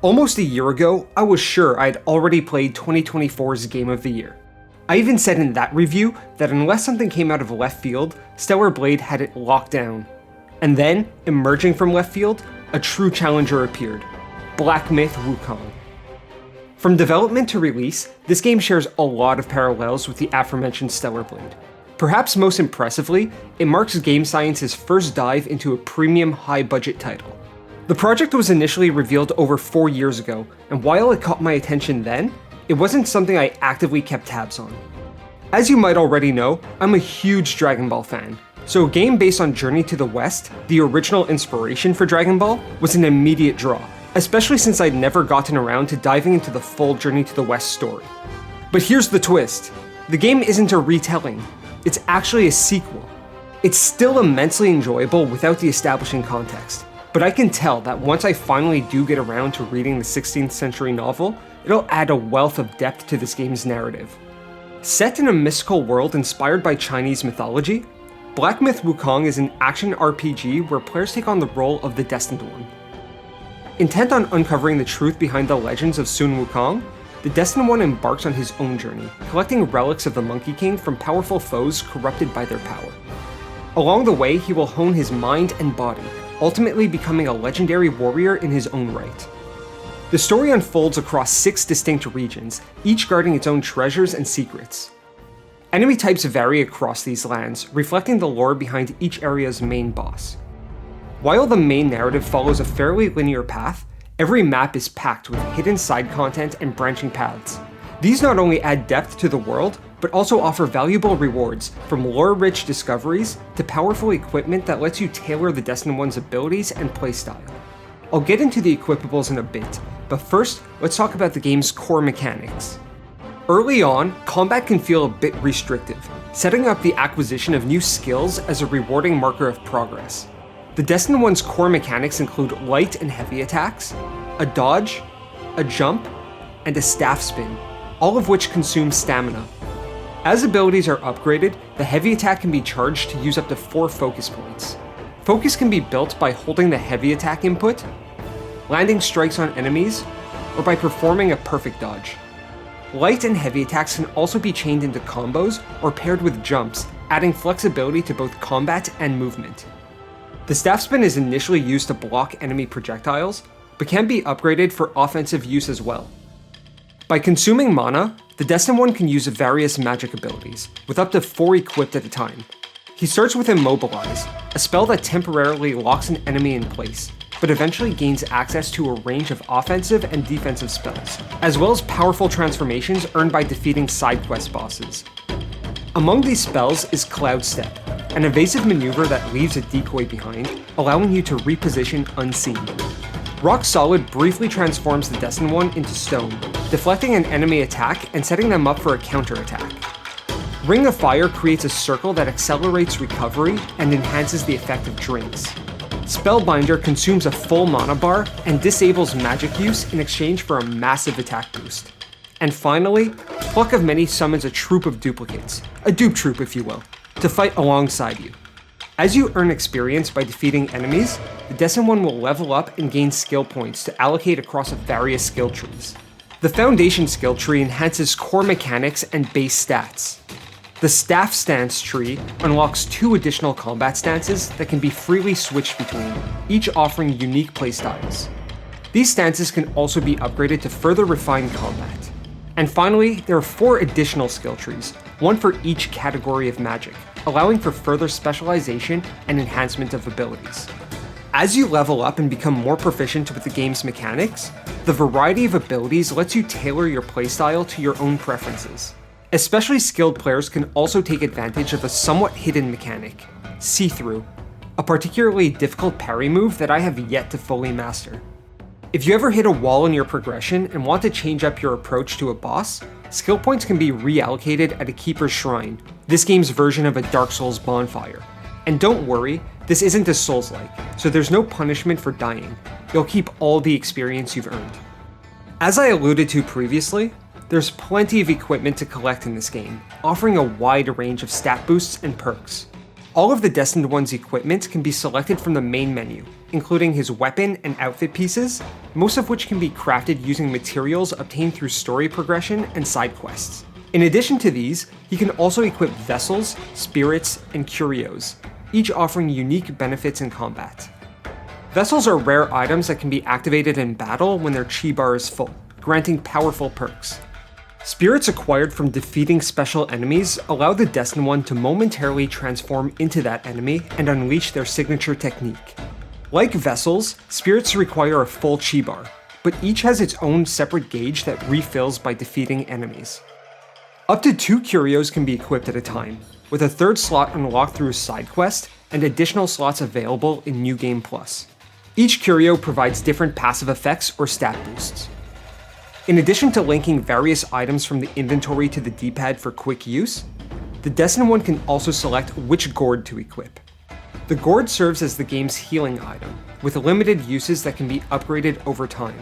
Almost a year ago, I was sure I'd already played 2024's Game of the Year. I even said in that review that unless something came out of left field, Stellar Blade had it locked down. And then, emerging from left field, a true challenger appeared, Black Myth Wukong. From development to release, this game shares a lot of parallels with the aforementioned Stellar Blade. Perhaps most impressively, it marks Game Science's first dive into a premium high-budget title. The project was initially revealed over 4 years ago, and while it caught my attention then, it wasn't something I actively kept tabs on. As you might already know, I'm a huge Dragon Ball fan, so a game based on Journey to the West, the original inspiration for Dragon Ball, was an immediate draw, especially since I'd never gotten around to diving into the full Journey to the West story. But here's the twist. The game isn't a retelling, it's actually a sequel. It's still immensely enjoyable without the establishing context, but I can tell that once I finally do get around to reading the 16th century novel, it'll add a wealth of depth to this game's narrative. Set in a mystical world inspired by Chinese mythology, Black Myth Wukong is an action RPG where players take on the role of the Destined One. Intent on uncovering the truth behind the legends of Sun Wukong, the Destined One embarks on his own journey, collecting relics of the Monkey King from powerful foes corrupted by their power. Along the way, he will hone his mind and body, ultimately becoming a legendary warrior in his own right. The story unfolds across 6 distinct regions, each guarding its own treasures and secrets. Enemy types vary across these lands, reflecting the lore behind each area's main boss. While the main narrative follows a fairly linear path, every map is packed with hidden side content and branching paths. These not only add depth to the world, but also offer valuable rewards, from lore-rich discoveries to powerful equipment that lets you tailor the Destined One's abilities and playstyle. I'll get into the equipables in a bit, but first, let's talk about the game's core mechanics. Early on, combat can feel a bit restrictive, setting up the acquisition of new skills as a rewarding marker of progress. The Destined One's core mechanics include light and heavy attacks, a dodge, a jump, and a staff spin, all of which consume stamina. As abilities are upgraded, the heavy attack can be charged to use up to 4 focus points. Focus can be built by holding the heavy attack input, landing strikes on enemies, or by performing a perfect dodge. Light and heavy attacks can also be chained into combos or paired with jumps, adding flexibility to both combat and movement. The staff spin is initially used to block enemy projectiles, but can be upgraded for offensive use as well. By consuming mana, the Destined One can use various magic abilities, with up to 4 equipped at a time. He starts with Immobilize, a spell that temporarily locks an enemy in place, but eventually gains access to a range of offensive and defensive spells, as well as powerful transformations earned by defeating side quest bosses. Among these spells is Cloud Step, an evasive maneuver that leaves a decoy behind, allowing you to reposition unseen. Rock Solid briefly transforms the Destined One into stone, deflecting an enemy attack and setting them up for a counterattack. Ring of Fire creates a circle that accelerates recovery and enhances the effect of drinks. Spellbinder consumes a full mana bar and disables magic use in exchange for a massive attack boost. And finally, Pluck of Many summons a troop of duplicates, a dupe troop if you will, to fight alongside you. As you earn experience by defeating enemies, the Destined One will level up and gain skill points to allocate across various skill trees. The Foundation skill tree enhances core mechanics and base stats. The Staff Stance tree unlocks 2 additional combat stances that can be freely switched between, each offering unique playstyles. These stances can also be upgraded to further refine combat. And finally, there are 4 additional skill trees, one for each category of magic, allowing for further specialization and enhancement of abilities. As you level up and become more proficient with the game's mechanics, the variety of abilities lets you tailor your playstyle to your own preferences. Especially skilled players can also take advantage of a somewhat hidden mechanic, See-Through, a particularly difficult parry move that I have yet to fully master. If you ever hit a wall in your progression and want to change up your approach to a boss, skill points can be reallocated at a Keeper's Shrine, this game's version of a Dark Souls bonfire. And don't worry, this isn't a Souls-like, so there's no punishment for dying. You'll keep all the experience you've earned. As I alluded to previously, there's plenty of equipment to collect in this game, offering a wide range of stat boosts and perks. All of the Destined One's equipment can be selected from the main menu, including his weapon and outfit pieces, most of which can be crafted using materials obtained through story progression and side quests. In addition to these, he can also equip vessels, spirits, and curios, each offering unique benefits in combat. Vessels are rare items that can be activated in battle when their chi bar is full, granting powerful perks. Spirits acquired from defeating special enemies allow the Destined One to momentarily transform into that enemy and unleash their signature technique. Like vessels, spirits require a full chi bar, but each has its own separate gauge that refills by defeating enemies. Up to 2 curios can be equipped at a time, with a third slot unlocked through a side quest and additional slots available in New Game Plus. Each curio provides different passive effects or stat boosts. In addition to linking various items from the inventory to the D-pad for quick use, the Destined One can also select which gourd to equip. The gourd serves as the game's healing item, with limited uses that can be upgraded over time.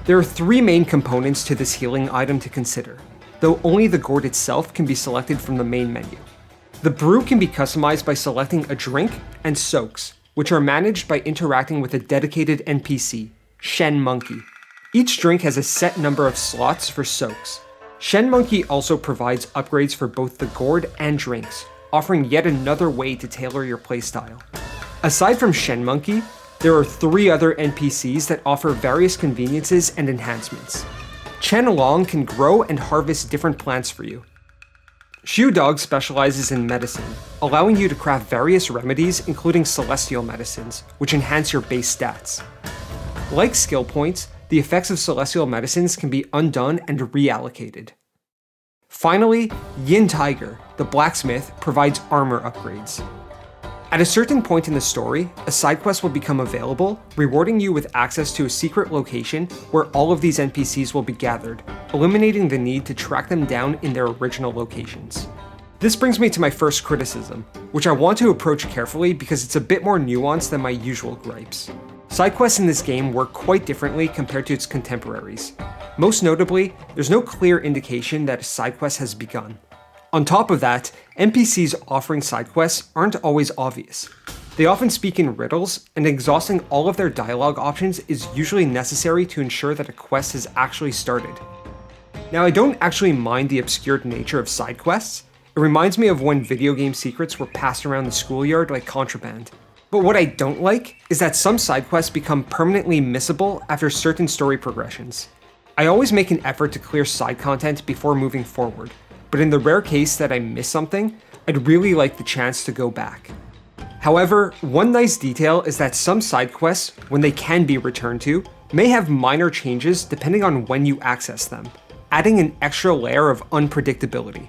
There are 3 main components to this healing item to consider, though only the gourd itself can be selected from the main menu. The brew can be customized by selecting a drink and soaks, which are managed by interacting with a dedicated NPC, Shen Monkey. Each drink has a set number of slots for soaks. Shen Monkey also provides upgrades for both the gourd and drinks, offering yet another way to tailor your playstyle. Aside from Shen Monkey, there are 3 other NPCs that offer various conveniences and enhancements. Chen Long can grow and harvest different plants for you. Shu Dog specializes in medicine, allowing you to craft various remedies including celestial medicines, which enhance your base stats. Like skill points, the effects of celestial medicines can be undone and reallocated. Finally, Yin Tiger, the blacksmith, provides armor upgrades. At a certain point in the story, a side quest will become available, rewarding you with access to a secret location where all of these NPCs will be gathered, eliminating the need to track them down in their original locations. This brings me to my first criticism, which I want to approach carefully because it's a bit more nuanced than my usual gripes. Side quests in this game work quite differently compared to its contemporaries. Most notably, there's no clear indication that a side quest has begun. On top of that, NPCs offering side quests aren't always obvious. They often speak in riddles, and exhausting all of their dialogue options is usually necessary to ensure that a quest has actually started. Now, I don't actually mind the obscured nature of side quests. It reminds me of when video game secrets were passed around the schoolyard like contraband. But what I don't like is that some side quests become permanently missable after certain story progressions. I always make an effort to clear side content before moving forward, but in the rare case that I miss something, I'd really like the chance to go back. However, one nice detail is that some side quests, when they can be returned to, may have minor changes depending on when you access them, adding an extra layer of unpredictability.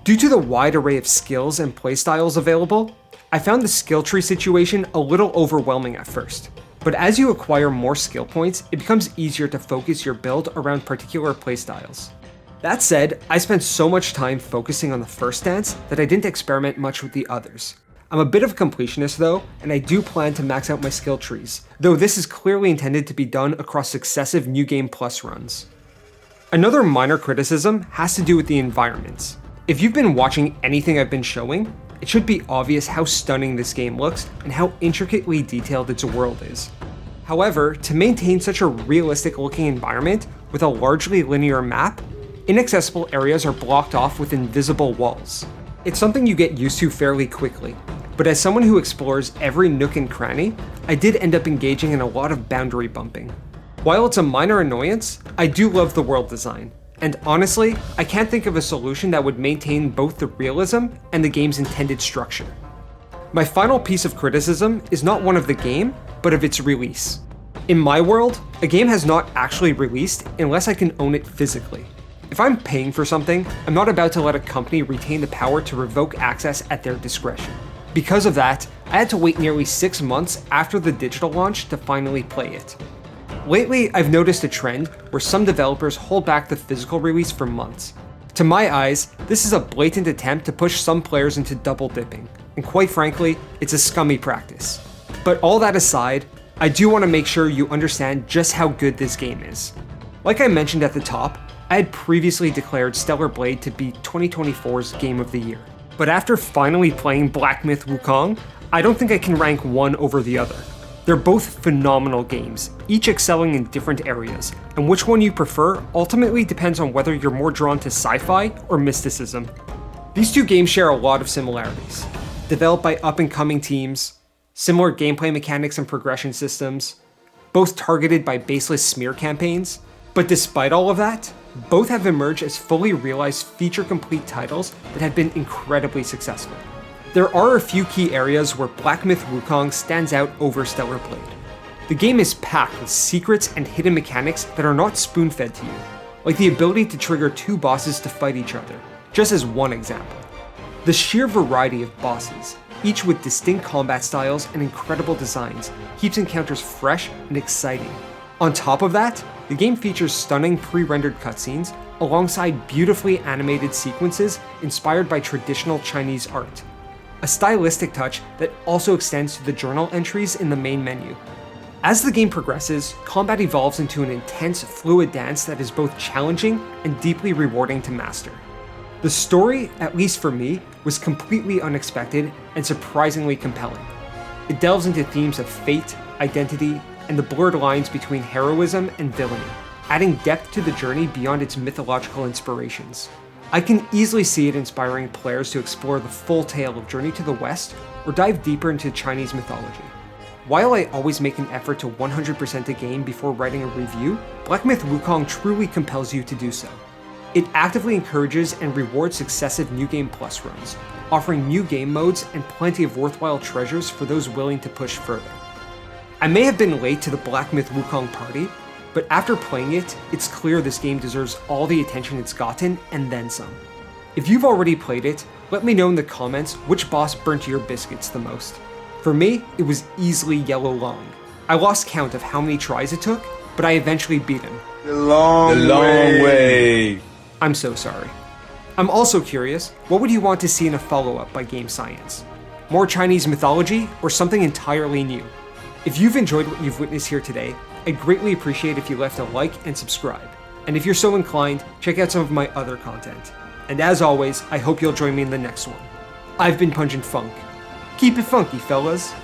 Due to the wide array of skills and playstyles available, I found the skill tree situation a little overwhelming at first, but as you acquire more skill points, it becomes easier to focus your build around particular playstyles. That said, I spent so much time focusing on the first dance that I didn't experiment much with the others. I'm a bit of a completionist though, and I do plan to max out my skill trees, though this is clearly intended to be done across successive New Game Plus runs. Another minor criticism has to do with the environments. If you've been watching anything I've been showing, it should be obvious how stunning this game looks and how intricately detailed its world is. However, to maintain such a realistic looking environment with a largely linear map, inaccessible areas are blocked off with invisible walls. It's something you get used to fairly quickly, but as someone who explores every nook and cranny, I did end up engaging in a lot of boundary bumping. While it's a minor annoyance, I do love the world design, and honestly, I can't think of a solution that would maintain both the realism and the game's intended structure. My final piece of criticism is not one of the game, but of its release. In my world, a game has not actually released unless I can own it physically. If I'm paying for something, I'm not about to let a company retain the power to revoke access at their discretion. Because of that, I had to wait nearly 6 months after the digital launch to finally play it. Lately, I've noticed a trend where some developers hold back the physical release for months. To my eyes, this is a blatant attempt to push some players into double dipping, and quite frankly, it's a scummy practice. But all that aside, I do want to make sure you understand just how good this game is. Like I mentioned at the top, I had previously declared Stellar Blade to be 2024's Game of the Year. But after finally playing Black Myth Wukong, I don't think I can rank one over the other. They're both phenomenal games, each excelling in different areas, and which one you prefer ultimately depends on whether you're more drawn to sci-fi or mysticism. These two games share a lot of similarities. Developed by up-and-coming teams, similar gameplay mechanics and progression systems, both targeted by baseless smear campaigns, but despite all of that, both have emerged as fully realized feature-complete titles that have been incredibly successful. There are a few key areas where Black Myth Wukong stands out over Stellar Blade. The game is packed with secrets and hidden mechanics that are not spoon-fed to you, like the ability to trigger two bosses to fight each other, just as one example. The sheer variety of bosses, each with distinct combat styles and incredible designs, keeps encounters fresh and exciting. On top of that, the game features stunning pre-rendered cutscenes alongside beautifully animated sequences inspired by traditional Chinese art. A stylistic touch that also extends to the journal entries in the main menu. As the game progresses, combat evolves into an intense, fluid dance that is both challenging and deeply rewarding to master. The story, at least for me, was completely unexpected and surprisingly compelling. It delves into themes of fate, identity, and the blurred lines between heroism and villainy, adding depth to the journey beyond its mythological inspirations. I can easily see it inspiring players to explore the full tale of Journey to the West or dive deeper into Chinese mythology. While I always make an effort to 100% a game before writing a review, Black Myth Wukong truly compels you to do so. It actively encourages and rewards successive New Game Plus runs, offering new game modes and plenty of worthwhile treasures for those willing to push further. I may have been late to the Black Myth Wukong party, but after playing it, it's clear this game deserves all the attention it's gotten and then some. If you've already played it, let me know in the comments which boss burnt your biscuits the most. For me, it was easily Yellow Long. I lost count of how many tries it took, but I eventually beat him. The long way. I'm so sorry. I'm also curious, what would you want to see in a follow-up by Game Science? More Chinese mythology or something entirely new? If you've enjoyed what you've witnessed here today, I'd greatly appreciate if you left a like and subscribe. And if you're so inclined, check out some of my other content. And as always, I hope you'll join me in the next one. I've been Pungent Funk. Keep it funky, fellas.